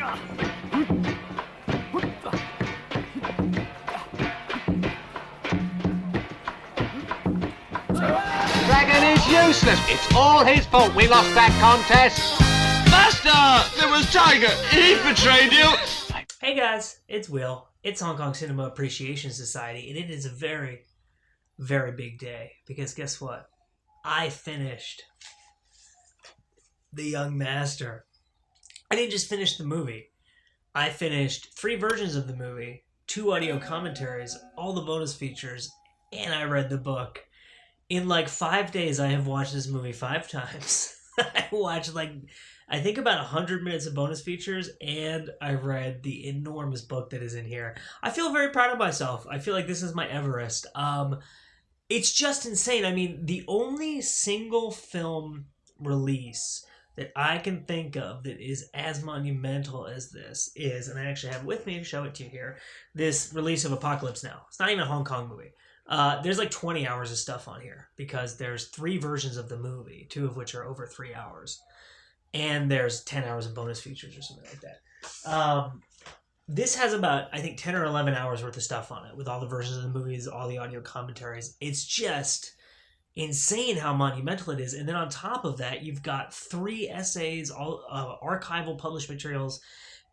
Dragon is useless. It's all his fault we lost that contest. Master! There was Tiger! He betrayed you! Hey guys, it's Will. It's Hong Kong Cinema Appreciation Society, and it is a very, very big day. Because guess what? I finished The Young Master. I didn't just finish the movie. I finished 3 versions of the movie, 2 audio commentaries, all the bonus features, and I read the book. In like 5 days, I have watched this movie 5 times. I watched I think about 100 minutes of bonus features, and I read the enormous book that is in here. I feel very proud of myself. I feel like this is my Everest. It's just insane. I mean, the only single film release that I can think of that is as monumental as this is, and I actually have it with me to show it to you here, this release of Apocalypse Now. It's not even a Hong Kong movie. There's like 20 hours of stuff on here because there's 3 versions of the movie, 2 of which are over 3 hours. And there's 10 hours of bonus features or something like that. This has about, I think, 10 or 11 hours worth of stuff on it with all the versions of the movies, all the audio commentaries. It's just insane how monumental it is. And then on top of that, you've got 3 essays, all archival published materials.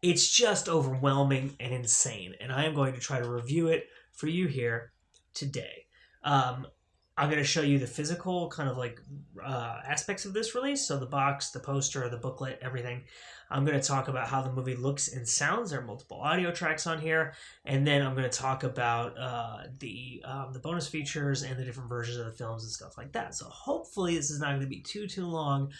It's just overwhelming and insane. And I am going to try to review it for you here today. I'm going to show you the physical kind of aspects of this release. So the box, the poster, the booklet, everything. I'm going to talk about how the movie looks and sounds. There are multiple audio tracks on here. And then I'm going to talk about the bonus features and the different versions of the films and stuff like that. So hopefully this is not going to be too long,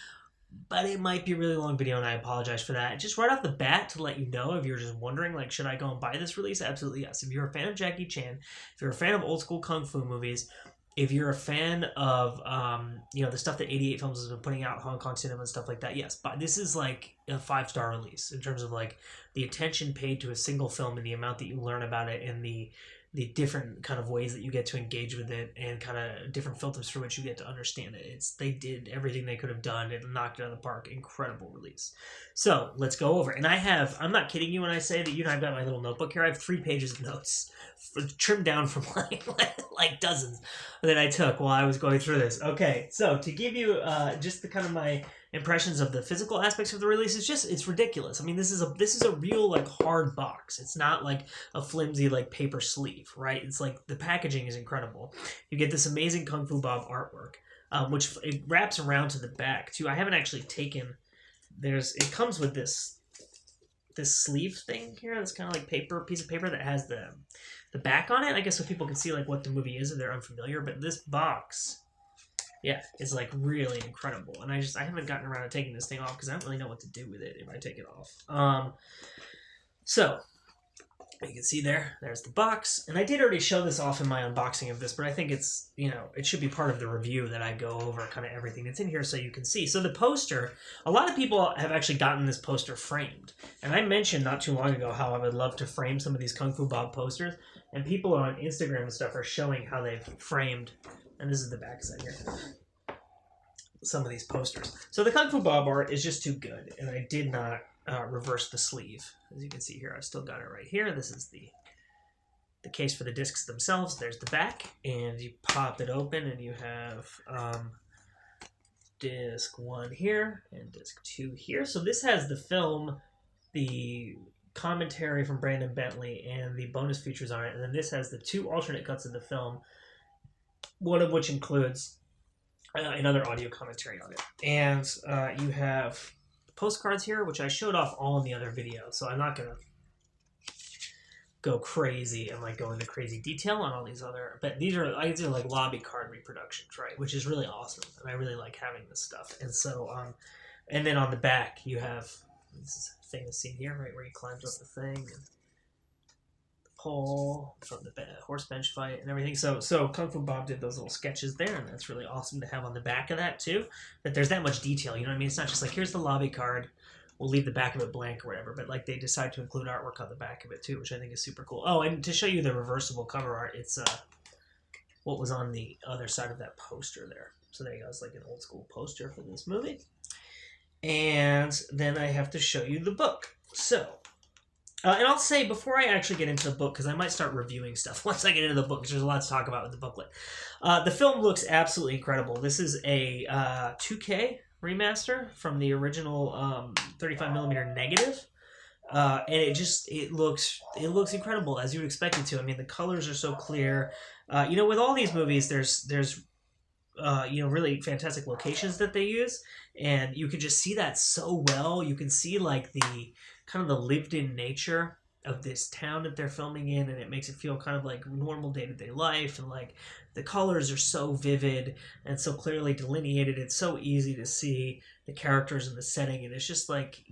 but it might be a really long video, and I apologize for that. Just right off the bat to let you know, if you're just wondering, should I go and buy this release? Absolutely yes. If you're a fan of Jackie Chan, if you're a fan of old school Kung Fu movies, if you're a fan of, the stuff that 88 Films has been putting out, Hong Kong cinema and stuff like that, yes. But this is like a 5-star release in terms of the attention paid to a single film and the amount that you learn about it and the different kind of ways that you get to engage with it and kind of different filters through which you get to understand it. They did everything they could have done and knocked it out of the park. Incredible release. So let's go over. And I'm not kidding you when I say that, I've got my little notebook here. I have 3 pages of notes trimmed down from like dozens that I took while I was going through this. Okay, so to give you just the kind of my impressions of the physical aspects of the release, it's ridiculous. I mean, this is a real hard box. It's not like a flimsy paper sleeve, right? It's the packaging is incredible. You get this amazing Kung Fu Bob artwork, which it wraps around to the back too. I haven't actually taken. It comes with this sleeve thing here. This kind of piece of paper that has the back on it. I guess so people can see what the movie is if they're unfamiliar. But this box, yeah, it's really incredible. And I haven't gotten around to taking this thing off because I don't really know what to do with it if I take it off. So you can see there's the box. And I did already show this off in my unboxing of this, but I think it's, it should be part of the review that I go over kind of everything that's in here so you can see. So the poster, a lot of people have actually gotten this poster framed. And I mentioned not too long ago how I would love to frame some of these Kung Fu Bob posters. And people on Instagram and stuff are showing how they've framed, and this is the back side here, some of these posters. So the Kung Fu Bob art is just too good, and I did not reverse the sleeve. As you can see here, I've still got it right here. This is the case for the discs themselves. There's the back, and you pop it open, and you have disc 1 here and disc 2 here. So this has the film, the commentary from Brandon Bentley, and the bonus features on it. And then this has the 2 alternate cuts of the film, one of which includes another audio commentary on it. And you have postcards here, which I showed off all in the other video, so I'm not going to go crazy and go into crazy detail on all these other, but these are lobby card reproductions, right? Which is really awesome, and I really like having this stuff. And so, and then on the back, you have this famous scene here, right, where he climbs up the thing and the pole from the horse bench fight and everything. So Kung Fu Bob did those little sketches there, and that's really awesome to have on the back of that too. That there's that much detail, you know what I mean? It's not just here's the lobby card, we'll leave the back of it blank or whatever, but they decide to include artwork on the back of it too, which I think is super cool. Oh, and to show you the reversible cover art, it's what was on the other side of that poster there. So there you go, it's an old school poster for this movie. And then I have to show you the book. So And I'll say, before I actually get into the book, because I might start reviewing stuff once I get into the book, because there's a lot to talk about with the booklet. The film looks absolutely incredible. This is a 2K remaster from the original 35mm negative. And it looks incredible, as you would expect it to. I mean, the colors are so clear. With all these movies, there's really fantastic locations that they use, and you can just see that so well. You can see like the kind of the lived-in nature of this town that they're filming in, and it makes it feel kind of like normal day-to-day life, and like the colors are so vivid and so clearly delineated. It's so easy to see the characters and the setting, and it's just like,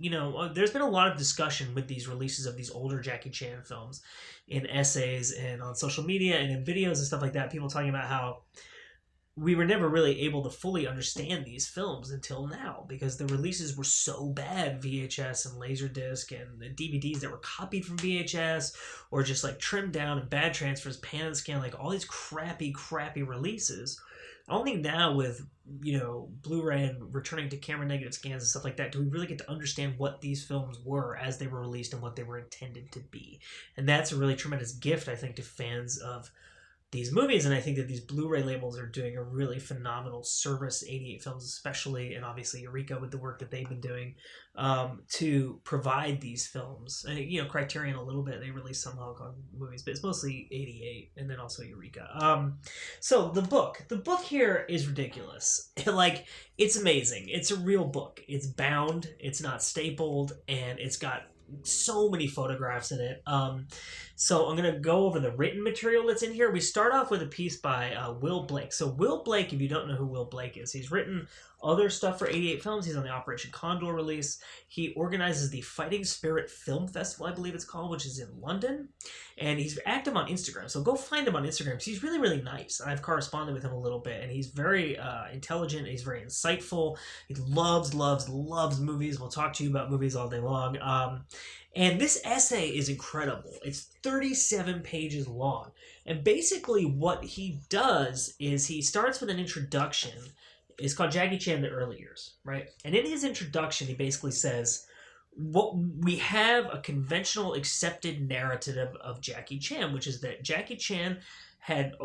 there's been a lot of discussion with these releases of these older Jackie Chan films in essays and on social media and in videos and stuff like that, people talking about how we were never really able to fully understand these films until now, because the releases were so bad, VHS and Laserdisc and the DVDs that were copied from VHS or just like trimmed down and bad transfers, pan and scan, like all these crappy releases. Only now with, Blu-ray and returning to camera negative scans and stuff like that do we really get to understand what these films were as they were released and what they were intended to be. And that's a really tremendous gift, I think, to fans of these movies, and I think that these Blu-ray labels are doing a really phenomenal service, 88 Films especially, and obviously Eureka with the work that they've been doing to provide these films. And, Criterion a little bit, they release some Hong Kong movies, but it's mostly 88 and then also Eureka. So the book here is ridiculous. Like, it's amazing. It's a real book. It's bound, it's not stapled, and it's got so many photographs in it. So I'm going to go over the written material that's in here. We start off with a piece by Will Blake. So Will Blake, if you don't know who Will Blake is, he's written other stuff for 88 Films. He's on the Operation Condor release. He organizes the Fighting Spirit Film Festival, I believe it's called, which is in London. And he's active on Instagram. So go find him on Instagram, because he's really, really nice. I've corresponded with him a little bit, and he's very intelligent. He's very insightful. He loves movies. We'll talk to you about movies all day long. And this essay is incredible. It's 37 pages long. And basically what he does is he starts with an introduction. It's called Jackie Chan, the Early Years, right? And in his introduction, he basically says, we have a conventional accepted narrative of Jackie Chan, which is that Jackie Chan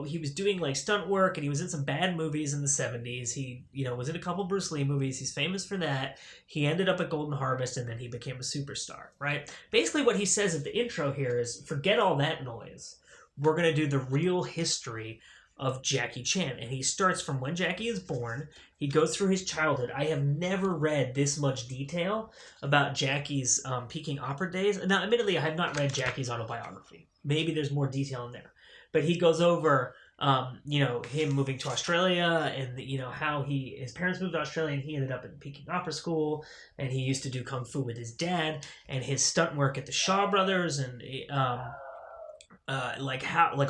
he was doing like stunt work, and he was in some bad movies in the 70s. He, was in a couple Bruce Lee movies. He's famous for that. He ended up at Golden Harvest, and then he became a superstar, right? Basically what he says at the intro here is, forget all that noise. We're going to do the real history of Jackie Chan. And he starts from when Jackie is born. He goes through his childhood. I have never read this much detail about Jackie's Peking opera days. Now, admittedly, I have not read Jackie's autobiography. Maybe there's more detail in there. But he goes over, him moving to Australia, and, how his parents moved to Australia, and he ended up in Peking Opera School, and he used to do kung fu with his dad, and his stunt work at the Shaw Brothers, and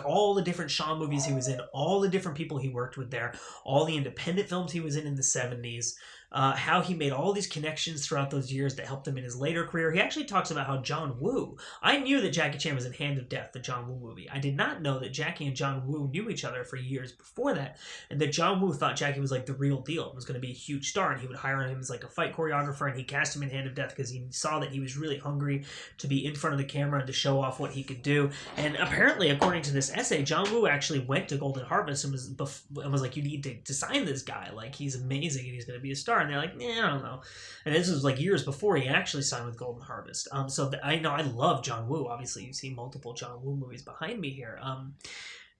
all the different Shaw movies he was in, all the different people he worked with there, all the independent films he was in the 70s, how he made all these connections throughout those years that helped him in his later career. He actually talks about how John Woo, I knew that Jackie Chan was in Hand of Death, the John Woo movie. I did not know that Jackie and John Woo knew each other for years before that, and that John Woo thought Jackie was like the real deal and was going to be a huge star, and he would hire him as like a fight choreographer, and he cast him in Hand of Death because he saw that he was really hungry to be in front of the camera and to show off what he could do. And apparently, according to this essay, John Woo actually went to Golden Harvest and was like, you need to sign this guy. Like, he's amazing and he's going to be a star. And they're like, I don't know. And this was like years before he actually signed with Golden Harvest. I know I love John Woo. Obviously, you see multiple John Woo movies behind me here.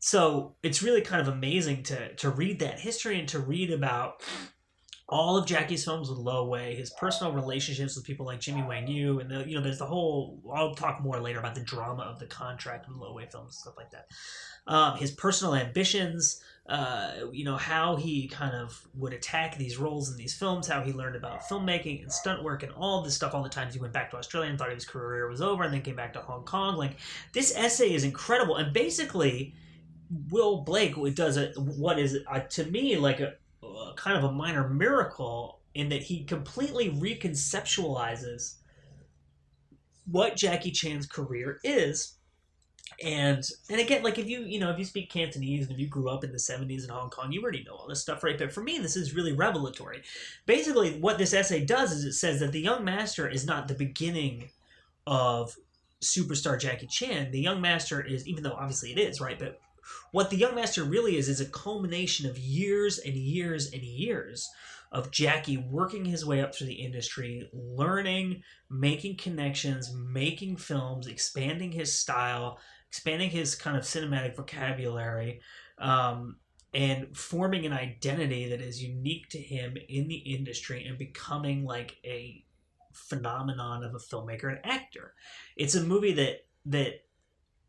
So it's really kind of amazing to read that history and to read about all of Jackie's films with Lo Wei, his personal relationships with people like Jimmy Wang Yu, and there's the whole. I'll talk more later about the drama of the contract with Lo Wei films and stuff like that. His personal ambitions, how he kind of would attack these roles in these films, how he learned about filmmaking and stunt work and all this stuff, all the times he went back to Australia and thought his career was over and then came back to Hong Kong. Like, this essay is incredible, and basically Will Blake does what is to me like a kind of a minor miracle, in that he completely reconceptualizes what Jackie Chan's career is. And again, like, if you speak Cantonese and if you grew up in the 70s in Hong Kong, you already know all this stuff, right? But for me, this is really revelatory. Basically, what this essay does is it says that the young master is not the beginning of superstar Jackie Chan, the Young Master is, even though obviously it is, right? But what the Young Master really is a culmination of years and years and years of Jackie working his way up through the industry, learning, making connections, making films, expanding his style, expanding his kind of cinematic vocabulary, and forming an identity that is unique to him in the industry and becoming like a phenomenon of a filmmaker and actor. It's a movie that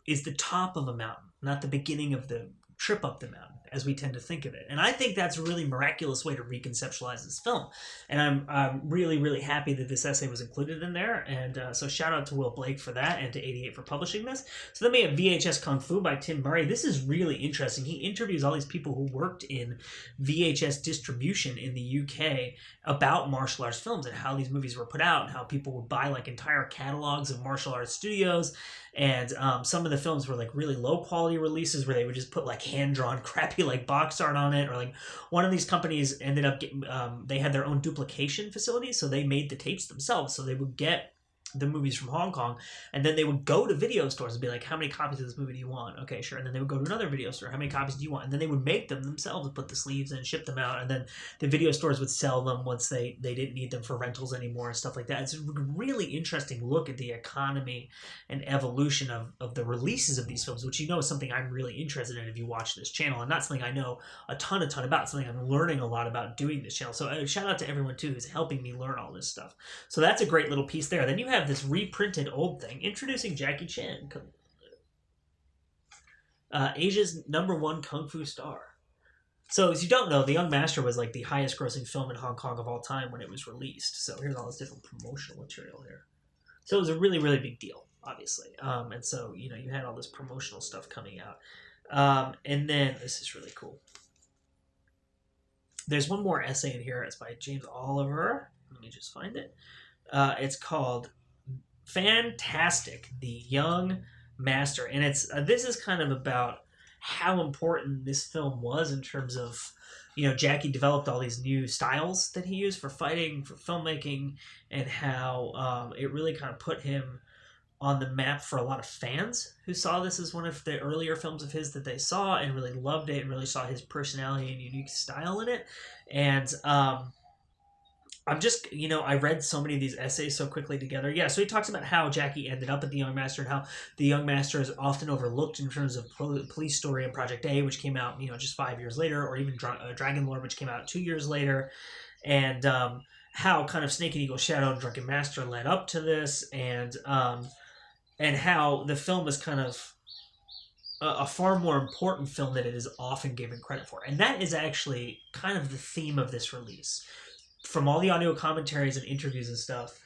is the top of a mountain, not the beginning of the trip up the mountain, as we tend to think of it. And I think that's a really miraculous way to reconceptualize this film. And I'm really, really happy that this essay was included in there. And so shout out to Will Blake for that and to 88 for publishing this. So then we have VHS Kung Fu by Tim Murray. This is really interesting. He interviews all these people who worked in VHS distribution in the UK about martial arts films and how these movies were put out and how people would buy like entire catalogs of martial arts studios. And some of the films were like really low quality releases where they would just put like hand-drawn crappy like box art on it, or like one of these companies ended up getting they had their own duplication facility, so they made the tapes themselves. So they would get the movies from Hong Kong, and then they would go to video stores and be like, how many copies of this movie do you want? Okay, sure. And then they would go to another video store, how many copies do you want? And then they would make them themselves and put the sleeves in, ship them out, and then the video stores would sell them once they didn't need them for rentals anymore and stuff like that. It's a really interesting look at the economy and evolution of the releases of these films, which you know is something I'm really interested in if you watch this channel, and not something I know a ton about, something I'm learning a lot about doing this channel. So shout out to everyone too who's helping me learn all this stuff. So that's a great little piece there. Then you have this reprinted old thing introducing Jackie Chan, Asia's #1 kung fu star. So as you don't know, The Young Master was like the highest grossing film in Hong Kong of all time when it was released. So here's all this different promotional material here. So it was a really, really big deal, obviously. And so, you know, you had all this promotional stuff coming out. And then this is really cool. There's one more essay in here. It's by James Oliver. Let me just find it. It's called Fantastic, The Young Master. And it's this is kind of about how important this film was in terms of, you know, Jackie developed all these new styles that he used for fighting, for filmmaking, and how it really kind of put him on the map for a lot of fans who saw this as one of the earlier films of his that they saw and really loved it and really saw his personality and unique style in it. And I'm just, you know, I read so many of these essays so quickly together. Yeah, so he talks about how Jackie ended up at The Young Master and how The Young Master is often overlooked in terms of Police Story and Project A, which came out, you know, just 5 years later, or even Dragon Lord, which came out 2 years later. And how kind of Snake and Eagle Shadow and Drunken Master led up to this, and how the film is kind of a far more important film than it is often given credit for. And that is actually kind of the theme of this release. From all the audio commentaries and interviews and stuff,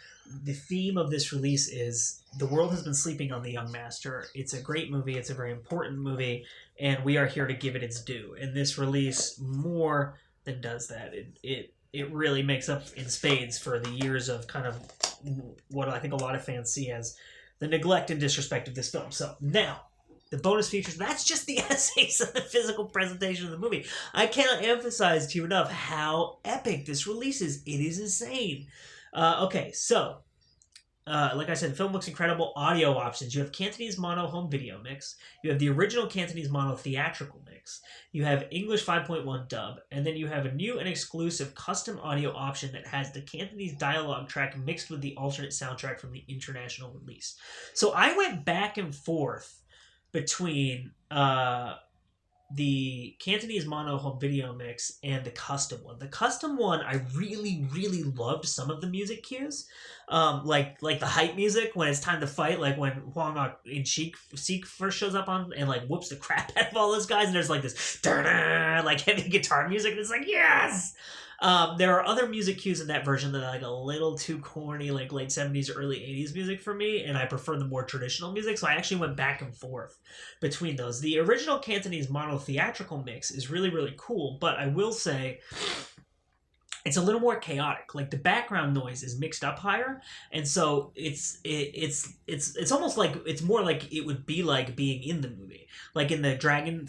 the theme of this release is the world has been sleeping on The Young Master. It's a great movie. It's a very important movie, and we are here to give it its due. And this release more than does that. It really makes up in spades for the years of kind of what I think a lot of fans see as the neglect and disrespect of this film. So now, the bonus features, that's just the essays and the physical presentation of the movie. I cannot emphasize to you enough how epic this release is. It is insane. Okay, so, like I said, the film looks incredible. Audio options. You have Cantonese mono home video mix. You have the original Cantonese mono theatrical mix. You have English 5.1 dub. And then you have a new and exclusive custom audio option that has the Cantonese dialogue track mixed with the alternate soundtrack from the international release. So I went back and forth between the Cantonese mono home video mix and the custom one. The custom one, I really, really loved some of the music cues. Like the hype music when it's time to fight, like when Hwang in Seek first shows up on and like whoops the crap out of all those guys, and there's like this like heavy guitar music, and it's like, yes! There are other music cues in that version that are like a little too corny, like late 70s, early 80s music for me, and I prefer the more traditional music, so I actually went back and forth between those. The original Cantonese mono theatrical mix is really, really cool, but I will say it's a little more chaotic. Like the background noise is mixed up higher, and so it's almost like it's more like it would be like being in the movie, like in the dragon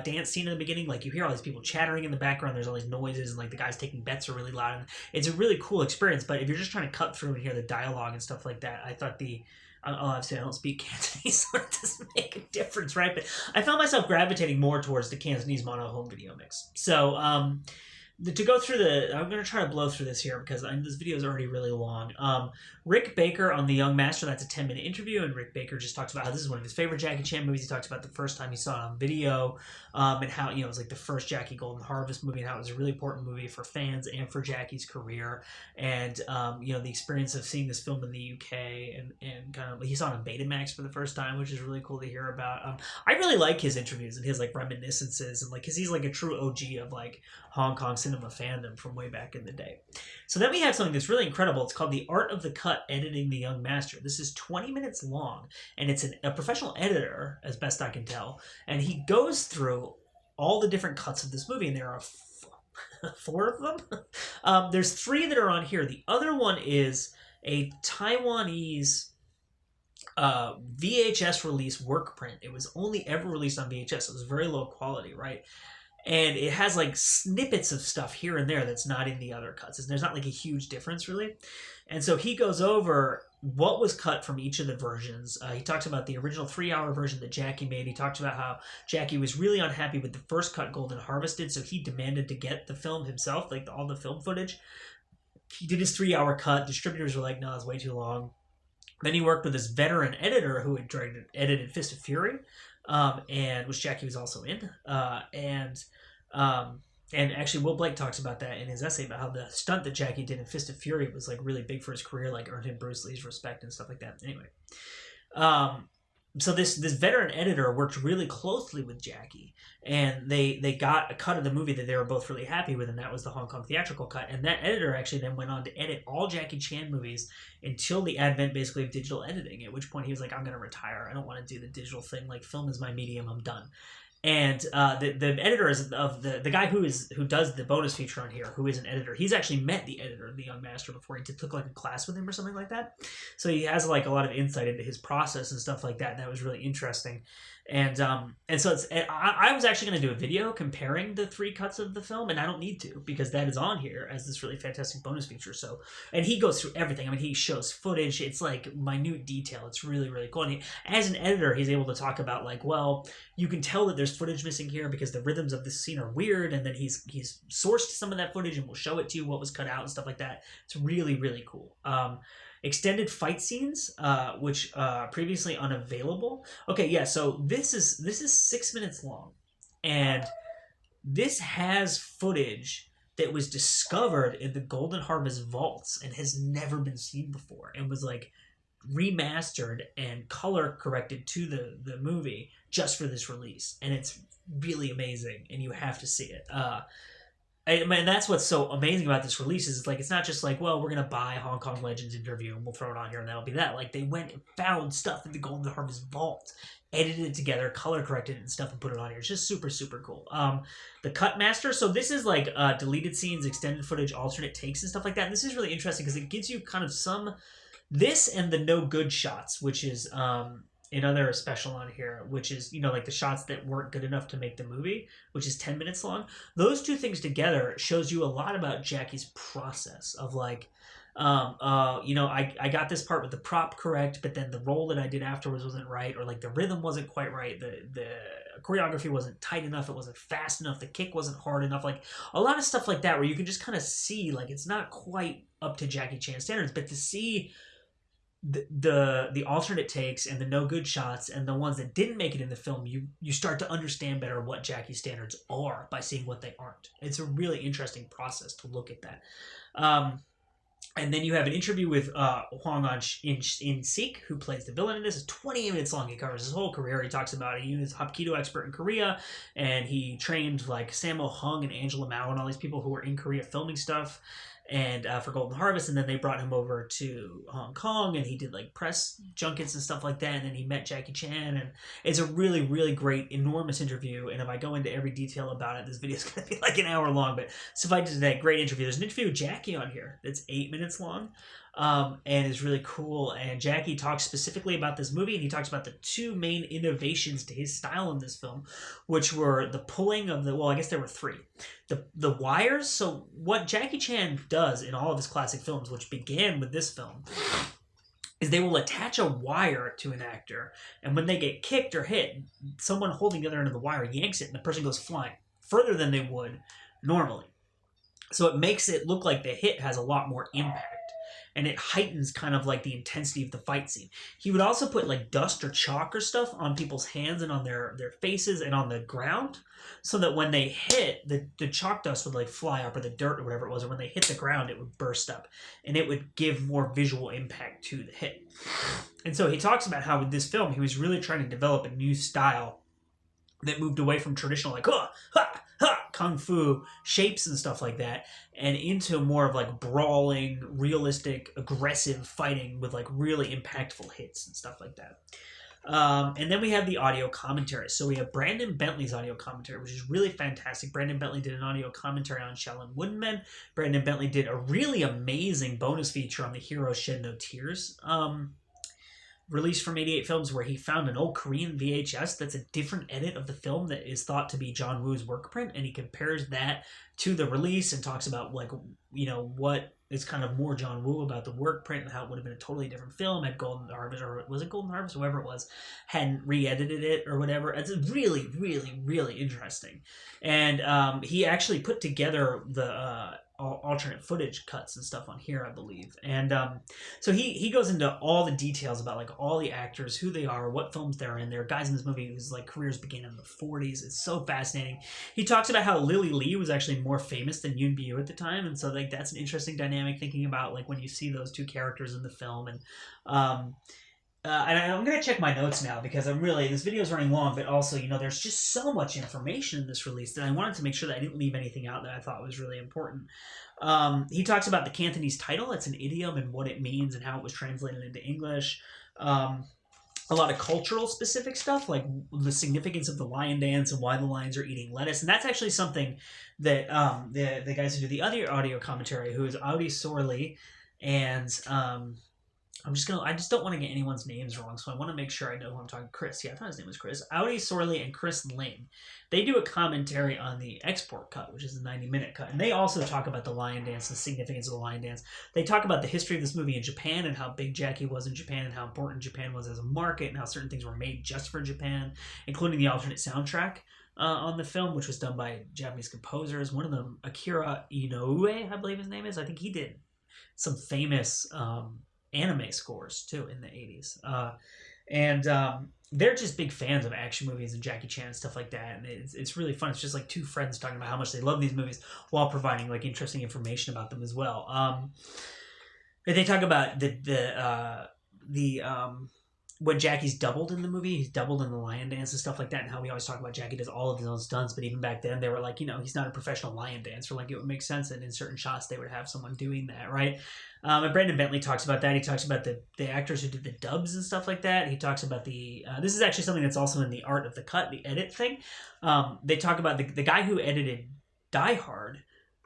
dance scene in the beginning. Like you hear all these people chattering in the background. There's all these noises, and like the guys taking bets are really loud. And it's a really cool experience. But if you're just trying to cut through and hear the dialogue and stuff like that, I thought obviously I don't speak Cantonese, so it doesn't make a difference, right? But I found myself gravitating more towards the Cantonese mono home video mix. So to go through I'm going to try to blow through this here because this video is already really long. Rick Baker on The Young Master, that's a 10-minute interview, and Rick Baker just talks about how this is one of his favorite Jackie Chan movies. He talks about the first time he saw it on video, and how, it was like the first Jackie Golden Harvest movie, and how it was a really important movie for fans and for Jackie's career. And, the experience of seeing this film in the UK, and kind of, he saw it on Betamax for the first time, which is really cool to hear about. I really like his interviews and his, like, reminiscences, and, like, because he's, like, a true OG of, like, Hong Kong cinema fandom from way back in the day. So then we have something that's really incredible. It's called The Art of the Cut, Editing the Young Master. This is 20 minutes long, and it's a professional editor, as best I can tell, and he goes through all the different cuts of this movie, and there are 4 of them. There's 3 that are on here. The other one is a Taiwanese VHS release work print. It was only ever released on VHS. It was very low quality, right? And it has like snippets of stuff here and there that's not in the other cuts. There's not like a huge difference really. And so he goes over what was cut from each of the versions. He talks about the original 3-hour version that Jackie made. He talks about how Jackie was really unhappy with the first cut Golden Harvested, so he demanded to get the film himself, like all the film footage. He did his 3-hour cut. Distributors were like, no, it's way too long. Then he worked with this veteran editor who had edited Fist of Fury, and which Jackie was also in. And actually, Will Blake talks about that in his essay about how the stunt that Jackie did in Fist of Fury was like really big for his career, like earned him Bruce Lee's respect and stuff like that. Anyway, so this veteran editor worked really closely with Jackie, and they got a cut of the movie that they were both really happy with, and that was the Hong Kong theatrical cut. And that editor actually then went on to edit all Jackie Chan movies until the advent basically of digital editing, at which point he was like, I'm going to retire. I don't want to do the digital thing. Like, film is my medium. I'm done. And the editor is of the guy who does the bonus feature on here, who is an editor. He's actually met the editor of The Young Master before. He took like a class with him or something like that. So he has like a lot of insight into his process and stuff like that. And that was really interesting. And so I was actually going to do a video comparing the 3 cuts of the film, and I don't need to because that is on here as this really fantastic bonus feature. So, and he goes through everything. I mean, he shows footage. It's like minute detail. It's really, really cool. And as an editor, he's able to talk about like, well, you can tell that there's footage missing here because the rhythms of this scene are weird, and then he's sourced some of that footage and will show it to you what was cut out and stuff like that. It's really, really cool. Extended fight scenes, which previously unavailable. Okay, yeah. So this is 6 minutes long, and this has footage that was discovered in the Golden Harvest vaults and has never been seen before, and was like remastered and color corrected to the movie just for this release, and it's really amazing, and you have to see it. And that's what's so amazing about this release is it's like, it's not just like, well, we're going to buy Hong Kong Legends interview and we'll throw it on here and that'll be that. Like, they went and found stuff in the Golden Harvest vault, edited it together, color corrected it and stuff, and put it on here. It's just super, super cool. The Cut Master. So this is like deleted scenes, extended footage, alternate takes and stuff like that. And this is really interesting because it gives you kind of this and the no good shots, which is another special on here, which is, like the shots that weren't good enough to make the movie, which is 10 minutes long. Those 2 things together shows you a lot about Jackie's process of like, I got this part with the prop correct, but then the roll that I did afterwards wasn't right, or like the rhythm wasn't quite right, the choreography wasn't tight enough, it wasn't fast enough, the kick wasn't hard enough, like a lot of stuff like that where you can just kind of see like it's not quite up to Jackie Chan standards, but to see the alternate takes and the no good shots and the ones that didn't make it in the film, you start to understand better what Jackie's standards are by seeing what they aren't. It's a really interesting process to look at that. And then you have an interview with Hwang In Sik, who plays the villain in this. It's 28 minutes long. He covers his whole career. He talks about he was a Hapkido expert in Korea, and he trained like Sammo Hung and Angela Mao and all these people who were in Korea filming stuff. and for Golden Harvest, and then they brought him over to Hong Kong, and he did like press junkets and stuff like that, and then he met Jackie Chan, and it's a really, really great, enormous interview, and if I go into every detail about it, this video is going to be like an hour long, but suffice to say, great interview. There's an interview with Jackie on here that's 8 minutes long, and is really cool, and Jackie talks specifically about this movie, and he talks about the two main innovations to his style in this film, which were the pulling of the, well, I guess there were three. The wires. So what Jackie Chan does in all of his classic films, which began with this film, is they will attach a wire to an actor, and when they get kicked or hit, someone holding the other end of the wire yanks it, and the person goes flying further than they would normally. So it makes it look like the hit has a lot more impact, and it heightens kind of like the intensity of the fight scene. He would also put like dust or chalk or stuff on people's hands and on their faces and on the ground, so that when they hit, the chalk dust would like fly up, or the dirt or whatever it was, or when they hit the ground it would burst up, and it would give more visual impact to the hit. And so he talks about how with this film he was really trying to develop a new style that moved away from traditional like ha ha ha kung fu shapes and stuff like that, and into more of like brawling, realistic, aggressive fighting with like really impactful hits and stuff like that. And then we have the audio commentary. So we have Brandon Bentley's audio commentary, which is really fantastic. Brandon Bentley did an audio commentary on Shaolin Wooden. Brandon Bentley did a really amazing bonus feature on The Heroes Shed No Tears released from 88 Films, where he found an old Korean VHS that's a different edit of the film that is thought to be John Woo's work print, and he compares that to the release and talks about like, you know, what is kind of more John Woo about the work print and how it would have been a totally different film had Golden Harvest, or was it Golden Harvest, whoever it was, hadn't re-edited it or whatever. It's really, really, really interesting. And he actually put together the alternate footage cuts and stuff on here, I believe. And so he goes into all the details about like all the actors, who they are, what films they're in. There are guys in this movie whose like careers began in the 40s. It's so fascinating. He talks about how Lily Lee was actually more famous than Yoon Bi-yoo at the time, and so like that's an interesting dynamic thinking about like when you see those two characters in the film. And I'm going to check my notes now because this video is running long, but also, you know, there's just so much information in this release that I wanted to make sure that I didn't leave anything out that I thought was really important. He talks about the Cantonese title. It's an idiom and what it means and how it was translated into English. A lot of cultural specific stuff, like the significance of the lion dance and why the lions are eating lettuce. And that's actually something that the guys who do the other audio commentary, who is Audi Sorley and... I just don't want to get anyone's names wrong, so I want to make sure I know who I'm talking. Chris, yeah, I thought his name was Chris. Audi Sorley and Chris Ling. They do a commentary on the export cut, which is the 90-minute cut, and they also talk about the lion dance, the significance of the lion dance. They talk about the history of this movie in Japan and how big Jackie was in Japan and how important Japan was as a market and how certain things were made just for Japan, including the alternate soundtrack on the film, which was done by Japanese composers. One of them, Akira Inoue, I believe his name is. I think he did some famous... anime scores too in the 80s, and they're just big fans of action movies and Jackie Chan and stuff like that, and it's really fun. It's just like two friends talking about how much they love these movies while providing like interesting information about them as well. They talk about when Jackie's doubled in the movie, he's doubled in the lion dance and stuff like that, and how we always talk about Jackie does all of his own stunts, but even back then they were like, you know, he's not a professional lion dancer. Like, it would make sense that in certain shots they would have someone doing that, right? And Brandon Bentley talks about that. He talks about the actors who did the dubs and stuff like that. He talks about this is actually something that's also in the art of the cut, the edit thing. They talk about the guy who edited Die Hard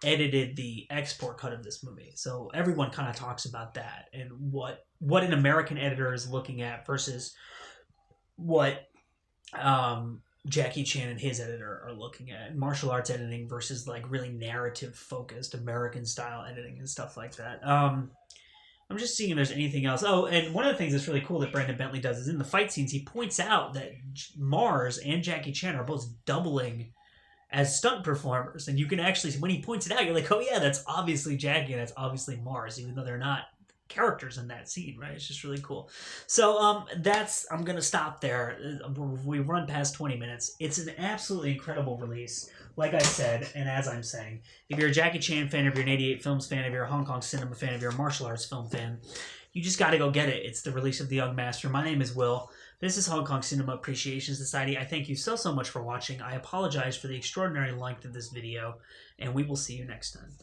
edited the export cut of this movie. So everyone kind of talks about that and what an American editor is looking at versus what Jackie Chan and his editor are looking at. Martial arts editing versus like really narrative focused American style editing and stuff like that. I'm just seeing if there's anything else. Oh, and one of the things that's really cool that Brandon Bentley does is in the fight scenes, he points out that Mars and Jackie Chan are both doubling as stunt performers, and you can actually, when he points it out, you're like, oh yeah, that's obviously Jackie and that's obviously Mars, even though they're not characters in that scene, right? It's just really cool. So I'm gonna stop there. We've run past 20 minutes. It's an absolutely incredible release, like I said, and as I'm saying, if you're a Jackie Chan fan, if you're an 88 Films fan, if you're a Hong Kong cinema fan, if you're a martial arts film fan, you just got to go get it. It's the release of The Young Master. My name is Will. This is Hong Kong Cinema Appreciation Society. I thank you so much for watching. I apologize for the extraordinary length of this video, and we will see you next time.